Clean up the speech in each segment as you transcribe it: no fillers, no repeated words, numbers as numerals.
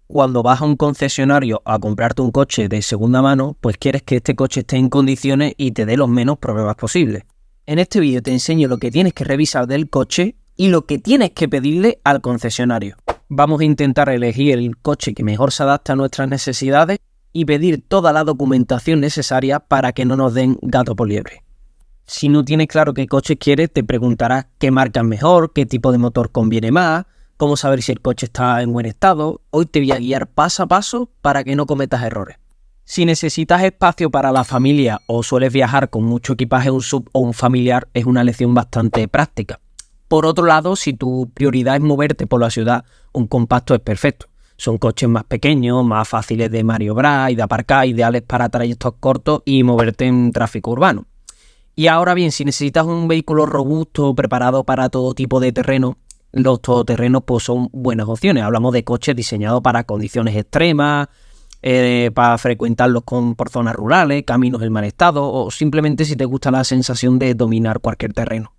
Cuando vas a un concesionario a comprarte un coche de segunda mano, pues quieres que este coche esté en condiciones y te dé los menos problemas posibles. En este vídeo te enseño lo que tienes que revisar del coche y lo que tienes que pedirle al concesionario. Vamos a intentar elegir el coche que mejor se adapta a nuestras necesidades y pedir toda la documentación necesaria para que no nos den gato por liebre. Si no tienes claro qué coche quieres, te preguntarás qué marca es mejor, qué tipo de motor conviene más, cómo saber si el coche está en buen estado. Hoy te voy a guiar paso a paso para que no cometas errores. Si necesitas espacio para la familia o sueles viajar con mucho equipaje, un sub o un familiar, es una elección bastante práctica. Por otro lado, si tu prioridad es moverte por la ciudad, un compacto es perfecto. Son coches más pequeños, más fáciles de maniobrar y de aparcar, ideales para trayectos cortos y moverte en tráfico urbano. Y ahora bien, si necesitas un vehículo robusto, preparado para todo tipo de terreno, los todoterrenos pues son buenas opciones. Hablamos de coches diseñados para condiciones extremas, para frecuentarlos por zonas rurales, caminos en mal estado o simplemente si te gusta la sensación de dominar cualquier terreno.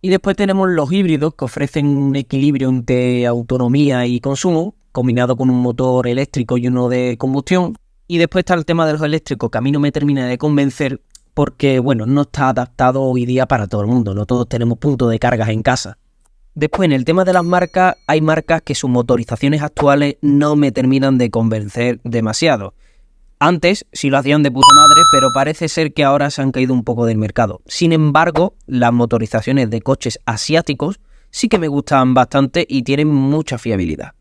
Y después tenemos los híbridos que ofrecen un equilibrio entre autonomía y consumo, combinado con un motor eléctrico y uno de combustión. Y después está el tema de los eléctricos, que a mí no me termina de convencer porque, bueno, no está adaptado hoy día para todo el mundo. No todos tenemos puntos de cargas en casa. Después, en el tema de las marcas, hay marcas que sus motorizaciones actuales no me terminan de convencer demasiado. Antes sí lo hacían de puta madre, pero parece ser que ahora se han caído un poco del mercado. Sin embargo, las motorizaciones de coches asiáticos sí que me gustan bastante y tienen mucha fiabilidad.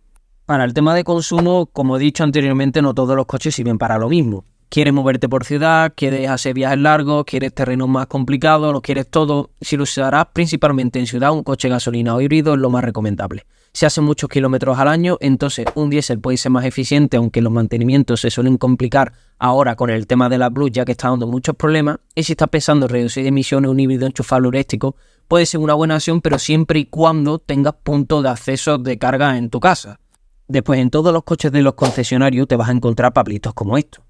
Para el tema de consumo, como he dicho anteriormente, no todos los coches sirven para lo mismo. ¿Quieres moverte por ciudad? ¿Quieres hacer viajes largos? ¿Quieres terrenos más complicados? ¿Lo quieres todo? Si lo usarás principalmente en ciudad, un coche gasolina o híbrido es lo más recomendable. Si hace muchos kilómetros al año, entonces un diésel puede ser más eficiente, aunque los mantenimientos se suelen complicar ahora con el tema de la Blue, ya que está dando muchos problemas. Y si estás pensando en reducir emisiones, un híbrido enchufable eléctrico puede ser una buena opción, pero siempre y cuando tengas puntos de acceso de carga en tu casa. Después, en todos los coches de los concesionarios te vas a encontrar papelitos como estos.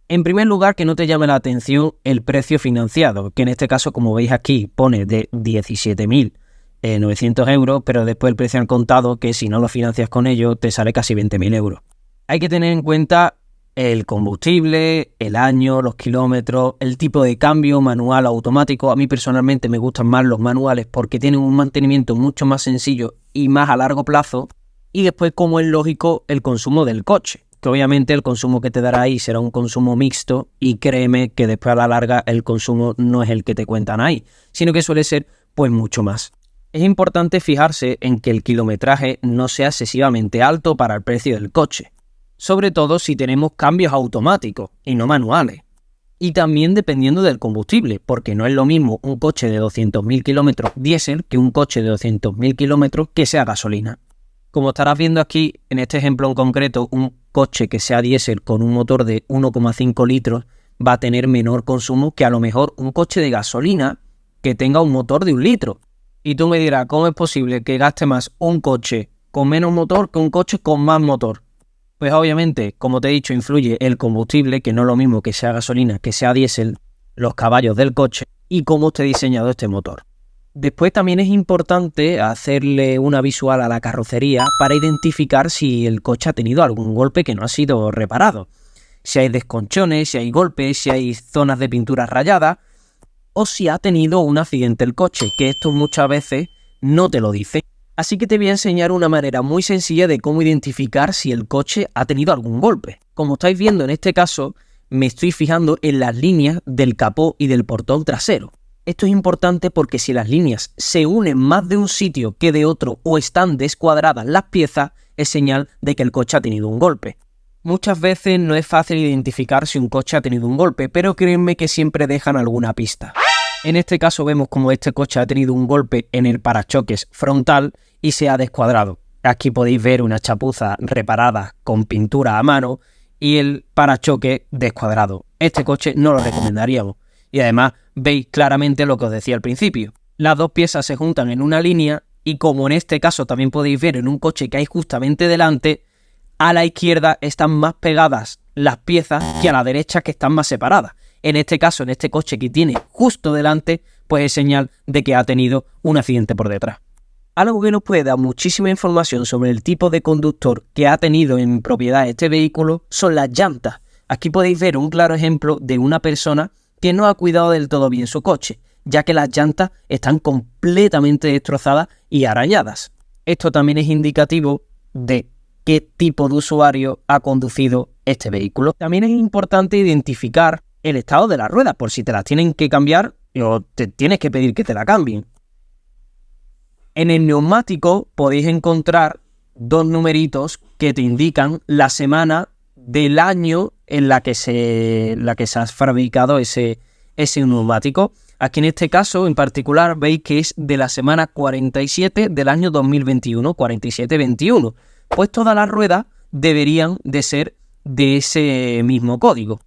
En primer lugar, que no te llame la atención el precio financiado, que en este caso, como veis aquí, pone de 17.900 euros, pero después el precio al contado, que si no lo financias con ello, te sale casi 20.000 euros. Hay que tener en cuenta el combustible, el año, los kilómetros, el tipo de cambio, manual o automático. A mí personalmente me gustan más los manuales porque tienen un mantenimiento mucho más sencillo y más a largo plazo. Y después, como es lógico, el consumo del coche. Que obviamente el consumo que te dará ahí será un consumo mixto y créeme que después a la larga el consumo no es el que te cuentan ahí, sino que suele ser pues mucho más. Es importante fijarse en que el kilometraje no sea excesivamente alto para el precio del coche, sobre todo si tenemos cambios automáticos y no manuales. Y también dependiendo del combustible, porque no es lo mismo un coche de 200.000 kilómetros diésel que un coche de 200.000 kilómetros que sea gasolina. Como estarás viendo aquí, en este ejemplo en concreto, un coche que sea diésel con un motor de 1,5 litros va a tener menor consumo que a lo mejor un coche de gasolina que tenga un motor de 1 litro. Y tú me dirás, ¿cómo es posible que gaste más un coche con menos motor que un coche con más motor? Pues obviamente, como te he dicho, influye el combustible, que no es lo mismo que sea gasolina que sea diésel, los caballos del coche y cómo esté diseñado este motor. Después también es importante hacerle una visual a la carrocería para identificar si el coche ha tenido algún golpe que no ha sido reparado. Si hay desconchones, si hay golpes, si hay zonas de pintura rayadas o si ha tenido un accidente el coche, que esto muchas veces no te lo dice. Así que te voy a enseñar una manera muy sencilla de cómo identificar si el coche ha tenido algún golpe. Como estáis viendo en este caso, me estoy fijando en las líneas del capó y del portón trasero. Esto es importante porque si las líneas se unen más de un sitio que de otro o están descuadradas las piezas, es señal de que el coche ha tenido un golpe. Muchas veces no es fácil identificar si un coche ha tenido un golpe, pero créanme que siempre dejan alguna pista. En este caso vemos como este coche ha tenido un golpe en el parachoques frontal y se ha descuadrado. Aquí podéis ver una chapuza reparada con pintura a mano y el parachoque descuadrado. Este coche no lo recomendaríamos. Y además veis claramente lo que os decía al principio. Las dos piezas se juntan en una línea y como en este caso también podéis ver en un coche que hay justamente delante, a la izquierda están más pegadas las piezas que a la derecha que están más separadas. En este caso, en este coche que tiene justo delante, pues es señal de que ha tenido un accidente por detrás. Algo que nos puede dar muchísima información sobre el tipo de conductor que ha tenido en propiedad este vehículo son las llantas. Aquí podéis ver un claro ejemplo de una persona que no ha cuidado del todo bien su coche, ya que las llantas están completamente destrozadas y arañadas. Esto también es indicativo de qué tipo de usuario ha conducido este vehículo. También es importante identificar el estado de las ruedas, por si te las tienen que cambiar o te tienes que pedir que te la cambien. En el neumático podéis encontrar dos numeritos que te indican la semana del año en la que se ha fabricado ese neumático. Aquí en este caso en particular veis que es de la semana 47 del año 2021, 47-21. Pues todas las ruedas deberían de ser de ese mismo código.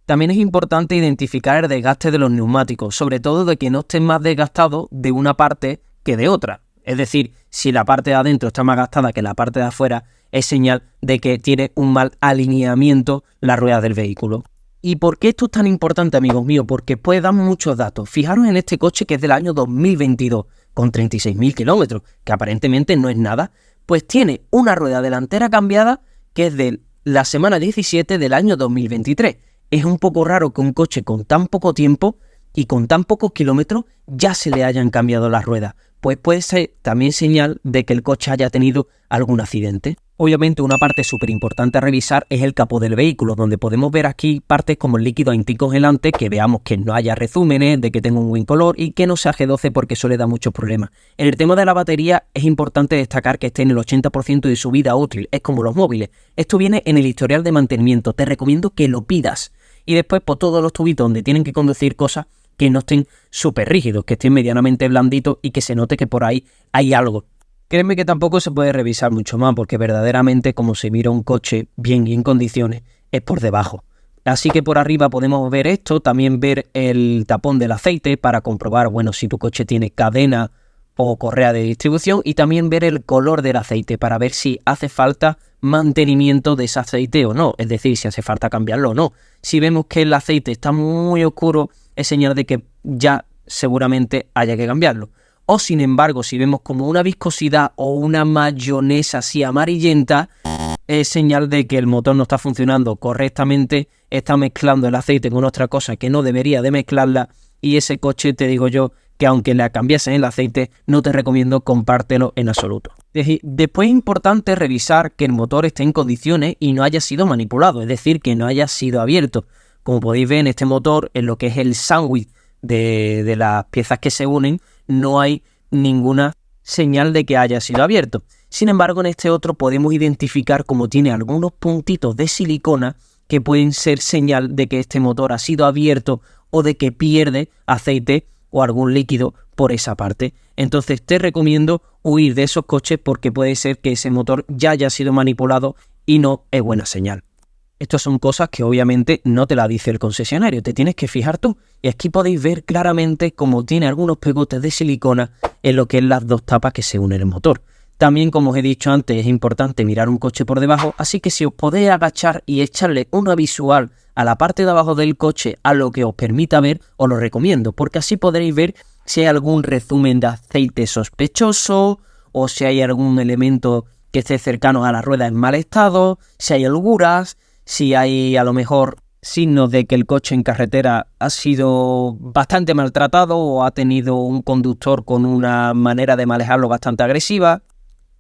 También es importante identificar el desgaste de los neumáticos, sobre todo de que no estén más desgastados de una parte que de otra. Es decir, si la parte de adentro está más gastada que la parte de afuera, es señal de que tiene un mal alineamiento la rueda del vehículo. ¿Y por qué esto es tan importante, amigos míos? Porque puede dar muchos datos. Fijaros en este coche que es del año 2022, con 36.000 kilómetros, que aparentemente no es nada, pues tiene una rueda delantera cambiada que es de la semana 17 del año 2023. Es un poco raro que un coche con tan poco tiempo y con tan pocos kilómetros ya se le hayan cambiado las ruedas. Pues puede ser también señal de que el coche haya tenido algún accidente. Obviamente una parte súper importante a revisar es el capó del vehículo, donde podemos ver aquí partes como el líquido anticongelante, que veamos que no haya resúmenes, de que tenga un buen color y que no sea G12 porque suele dar muchos problemas. En el tema de la batería es importante destacar que esté en el 80% de su vida útil, es como los móviles. Esto viene en el historial de mantenimiento, te recomiendo que lo pidas. Y después por todos los tubitos donde tienen que conducir cosas que no estén súper rígidos, que estén medianamente blanditos y que se note que por ahí hay algo. Créeme que tampoco se puede revisar mucho más porque verdaderamente como se mira un coche bien y en condiciones es por debajo. Así que por arriba podemos ver esto, también ver el tapón del aceite para comprobar, bueno, si tu coche tiene cadena o correa de distribución y también ver el color del aceite para ver si hace falta mantenimiento de ese aceite o no, es decir, si hace falta cambiarlo o no. Si vemos que el aceite está muy oscuro, es señal de que ya seguramente haya que cambiarlo. O sin embargo, si vemos como una viscosidad o una mayonesa así amarillenta, es señal de que el motor no está funcionando correctamente, está mezclando el aceite con otra cosa que no debería de mezclarla y ese coche te digo yo que aunque le cambiasen el aceite, no te recomiendo comprártelo en absoluto. Después es importante revisar que el motor esté en condiciones y no haya sido manipulado, es decir, que no haya sido abierto. Como podéis ver en este motor, en lo que es el sándwich de las piezas que se unen, no hay ninguna señal de que haya sido abierto. Sin embargo, en este otro podemos identificar como tiene algunos puntitos de silicona que pueden ser señal de que este motor ha sido abierto o de que pierde aceite o algún líquido por esa parte. Entonces te recomiendo huir de esos coches porque puede ser que ese motor ya haya sido manipulado y no es buena señal. Estas son cosas que obviamente no te las dice el concesionario, te tienes que fijar tú. Y aquí podéis ver claramente cómo tiene algunos pegotes de silicona en lo que es las dos tapas que se unen el motor. También, como os he dicho antes, es importante mirar un coche por debajo, así que si os podéis agachar y echarle una visual a la parte de abajo del coche a lo que os permita ver, os lo recomiendo, porque así podréis ver si hay algún resumen de aceite sospechoso o si hay algún elemento que esté cercano a la rueda en mal estado, si hay holguras, si hay a lo mejor signos de que el coche en carretera ha sido bastante maltratado o ha tenido un conductor con una manera de manejarlo bastante agresiva,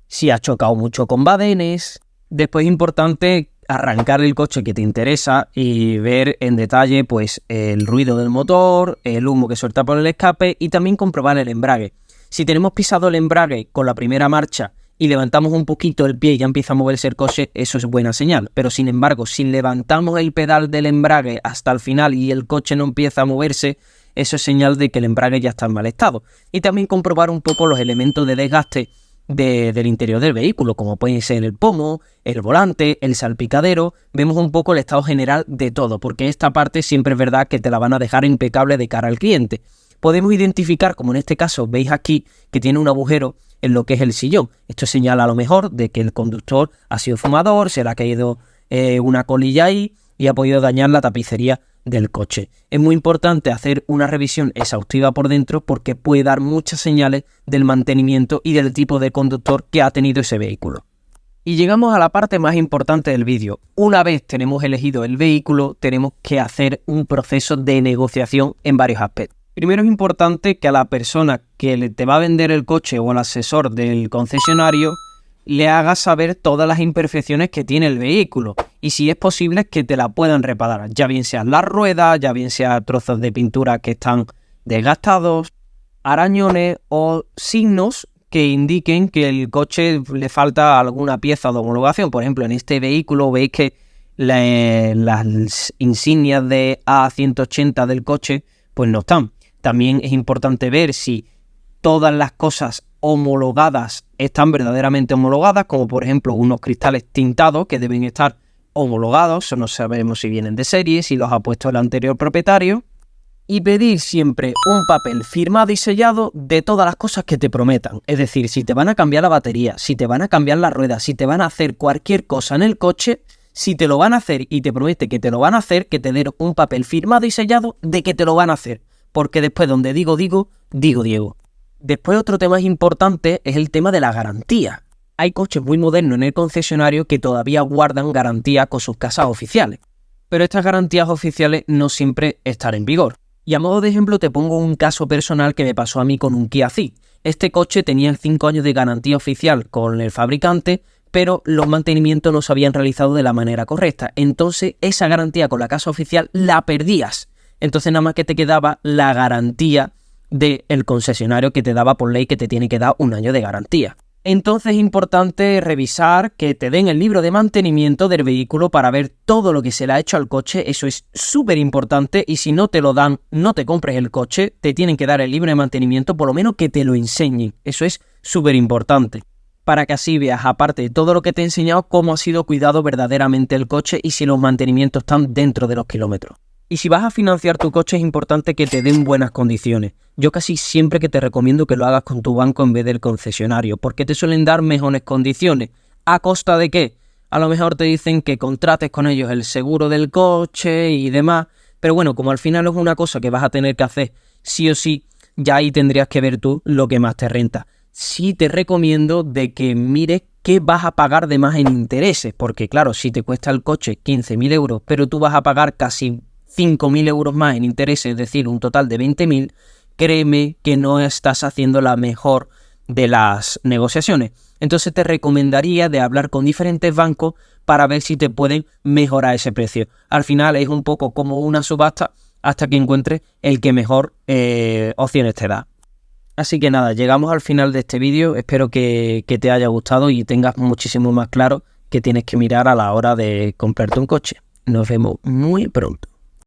si ha chocado mucho con badenes. Después es importante arrancar el coche que te interesa y ver en detalle pues el ruido del motor, el humo que suelta por el escape y también comprobar el embrague. Si tenemos pisado el embrague con la primera marcha y levantamos un poquito el pie y ya empieza a moverse el coche, eso es buena señal. Pero sin embargo, si levantamos el pedal del embrague hasta el final y el coche no empieza a moverse, eso es señal de que el embrague ya está en mal estado. Y también comprobar un poco los elementos de desgaste del interior del vehículo, como pueden ser el pomo, el volante, el salpicadero. Vemos un poco el estado general de todo, porque esta parte siempre es verdad que te la van a dejar impecable de cara al cliente. Podemos identificar, como en este caso veis aquí, que tiene un agujero en lo que es el sillón. Esto señala a lo mejor de que el conductor ha sido fumador, se le ha caído una colilla ahí y ha podido dañar la tapicería del coche. Es muy importante hacer una revisión exhaustiva por dentro porque puede dar muchas señales del mantenimiento y del tipo de conductor que ha tenido ese vehículo. Y llegamos a la parte más importante del vídeo. Una vez tenemos elegido el vehículo, tenemos que hacer un proceso de negociación en varios aspectos. Primero es importante que a la persona que te va a vender el coche o al asesor del concesionario le hagas saber todas las imperfecciones que tiene el vehículo y si es posible que te la puedan reparar, ya bien sean las ruedas, ya bien sean trozos de pintura que están desgastados, arañones o signos que indiquen que el coche le falta alguna pieza de homologación. Por ejemplo, en este vehículo veis que las insignias de A180 del coche pues no están. También es importante ver si todas las cosas homologadas están verdaderamente homologadas, como por ejemplo unos cristales tintados que deben estar homologados, no sabemos si vienen de serie, si los ha puesto el anterior propietario, y pedir siempre un papel firmado y sellado de todas las cosas que te prometan. Es decir, si te van a cambiar la batería, si te van a cambiar las ruedas, si te van a hacer cualquier cosa en el coche, si te lo van a hacer y te promete que te lo van a hacer, que te den un papel firmado y sellado de que te lo van a hacer. Porque después donde digo Diego. Después otro tema importante es el tema de la garantía. Hay coches muy modernos en el concesionario que todavía guardan garantía con sus casas oficiales. Pero estas garantías oficiales no siempre están en vigor. Y a modo de ejemplo te pongo un caso personal que me pasó a mí con un Kia Ceed. Este coche tenía 5 años de garantía oficial con el fabricante, pero los mantenimientos no se habían realizado de la manera correcta. Entonces esa garantía con la casa oficial la perdías. Entonces nada más que te quedaba la garantía del concesionario que te daba por ley que te tiene que dar 1 año de garantía. Entonces es importante revisar que te den el libro de mantenimiento del vehículo para ver todo lo que se le ha hecho al coche. Eso es súper importante y si no te lo dan, no te compres el coche, te tienen que dar el libro de mantenimiento, por lo menos que te lo enseñen. Eso es súper importante para que así veas, aparte de todo lo que te he enseñado, cómo ha sido cuidado verdaderamente el coche y si los mantenimientos están dentro de los kilómetros. Y si vas a financiar tu coche es importante que te den buenas condiciones. Yo casi siempre que te recomiendo que lo hagas con tu banco en vez del concesionario, porque te suelen dar mejores condiciones. ¿A costa de qué? A lo mejor te dicen que contrates con ellos el seguro del coche y demás, pero bueno, como al final es una cosa que vas a tener que hacer sí o sí, ya ahí tendrías que ver tú lo que más te renta. Sí te recomiendo de que mires qué vas a pagar de más en intereses, porque claro, si te cuesta el coche 15.000 euros, pero tú vas a pagar casi 5.000 euros más en intereses, es decir, un total de 20.000, créeme que no estás haciendo la mejor de las negociaciones. Entonces te recomendaría de hablar con diferentes bancos para ver si te pueden mejorar ese precio. Al final es un poco como una subasta hasta que encuentres el que mejor opciones te da. Así que nada, llegamos al final de este vídeo. Espero que te haya gustado y tengas muchísimo más claro que tienes que mirar a la hora de comprarte un coche. Nos vemos muy pronto.